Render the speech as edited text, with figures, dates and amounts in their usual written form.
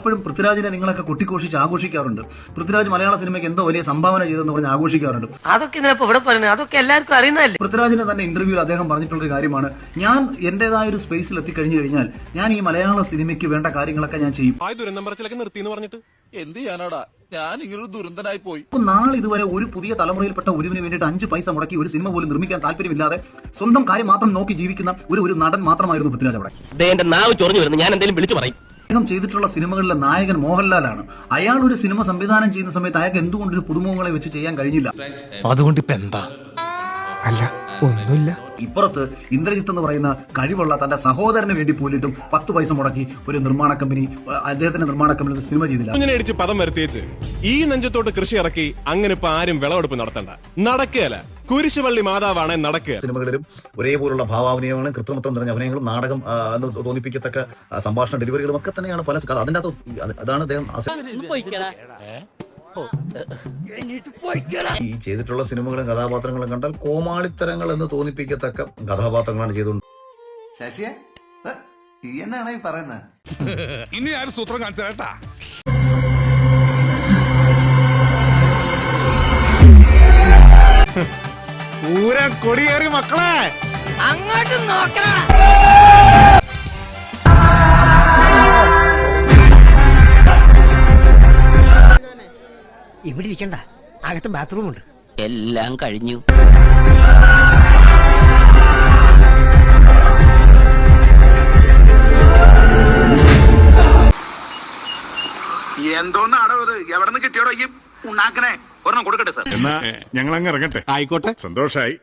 പലപ്പോഴും പൃഥ്വിരാജിനെ നിങ്ങളൊക്കെ കൊട്ടിഘോഷിച്ച് ആഘോഷിക്കാറുണ്ട്. പൃഥ്വിരാജ് മലയാള സിനിമയ്ക്ക് എന്തോ വലിയ സംഭാവന ചെയ്തെന്ന് പറഞ്ഞ് ആഘോഷിക്കാറുണ്ട്. അതൊക്കെ ഇവിടെ പറയുന്നത് അതൊക്കെ എല്ലാവർക്കും അറിയുന്നതല്ലേ. പൃഥ്വിരാജിന്റെ തന്നെ ഇന്റർവ്യൂവിൽ അദ്ദേഹം പറഞ്ഞിട്ടുള്ളൊരു കാര്യമാണ്, ഞാൻ എന്റേതായ ഒരു സ്പേസിൽ എത്തിക്കഴിഞ്ഞു കഴിഞ്ഞാൽ ഞാൻ ഈ മലയാള സിനിമയ്ക്ക് വേണ്ട കാര്യങ്ങളൊക്കെ ഞാൻ ചെയ്യും. എന്ത് ചെയ്യാനാടാ, ഞാൻ ഇങ്ങനൊരു ദുരന്തനായി പോയി. നാളെ ഇതുവരെ ഒരു പുതിയ തലമുറയിൽപ്പെട്ട ഒരുവിന് വേണ്ടിയിട്ട് 5 പൈസ മുടക്കി ഒരു സിനിമ പോലും നിർമ്മിക്കാൻ താല്പര്യമില്ലാതെ സ്വന്തം കാര്യം മാത്രം നോക്കി ജീവിക്കുന്ന ഒരു നടൻ മാത്രമായിരുന്നു പൃഥ്വിരാജ് അവിടെ. ഞാൻ എന്തെങ്കിലും വിളിച്ചു പറയും. അദ്ദേഹം ചെയ്തിട്ടുള്ള സിനിമകളിലെ നായകൻ മോഹൻലാലാണ്. അയാൾ ഒരു സിനിമ സംവിധാനം ചെയ്യുന്ന സമയത്ത് അയാൾക്ക് എന്തുകൊണ്ടൊരു പുതുമുഖങ്ങളെ വെച്ച് ചെയ്യാൻ കഴിഞ്ഞില്ല? അതുകൊണ്ട് ഇപ്പൊ എന്താ? അല്ല, ഒന്നുമില്ല. ഇപ്പുറത്ത് ഇന്ദ്രജിത്ത് എന്ന് പറയുന്ന കഴിവുള്ള തന്റെ സഹോദരന് വേണ്ടി പോലിട്ടും 10 പൈസ മുടക്കി ഒരു നിർമ്മാണ കമ്പനി, അദ്ദേഹത്തിന്റെ നിർമ്മാണ കമ്പനി സിനിമ ചെയ്തില്ല. പദം വരുത്തിയേച്ച് ഈ നെഞ്ചത്തോട്ട് കൃഷി ഇറക്കി അങ്ങനെ ഇപ്പൊ ആരും വിളവെടുപ്പ് നടത്തണ്ട. നടക്കുകയല്ല, കുരിശുപള്ളി മാതാവാണ് നടക്കുക. സിനിമകളിലും ഒരേപോലുള്ള ഭാവാഭിനയങ്ങളും കൃത്രിമത്വം നിറഞ്ഞ അഭിനയങ്ങളും നാടകം എന്ന് തോന്നിപ്പിക്കത്തക്ക സംഭാഷണ ഡെലിവറികളും ഒക്കെ തന്നെയാണ് പല. അതിന്റെ അകത്ത് അതാണ് അദ്ദേഹം ഈ ചെയ്തിട്ടുള്ള സിനിമകളും കഥാപാത്രങ്ങളും കണ്ടാൽ കോമാളിത്തരങ്ങൾ എന്ന് തോന്നിപ്പിക്കത്തക്ക കഥാപാത്രങ്ങളാണ് ചെയ്തുകൊണ്ട്. ശശിയെ ഈ എന്നാണ് ഈ പറയുന്നത്? ഇനി ആരും സൂത്രം കാണിച്ചു കേട്ടാ. പൂരം കൊടിയേറി മക്കളെ, അങ്ങോട്ട് നോക്കണം. ഇവിടെ ഇരിക്കണ്ട, അകത്ത് ബാത്റൂം ഉണ്ട്. എല്ലാം കഴിഞ്ഞു. എന്തോന്നാടോ ഇത്? എവിടെ നിന്ന് കിട്ടിയോടോ ഈ ഉണ്ടാക്കണേ? ഒരെണ്ണം കൊടുക്കട്ടെ സാർ. എന്നാ ഞങ്ങൾ അങ്ങ് ഇറങ്ങട്ടെ. ആയിക്കോട്ടെ, സന്തോഷായി.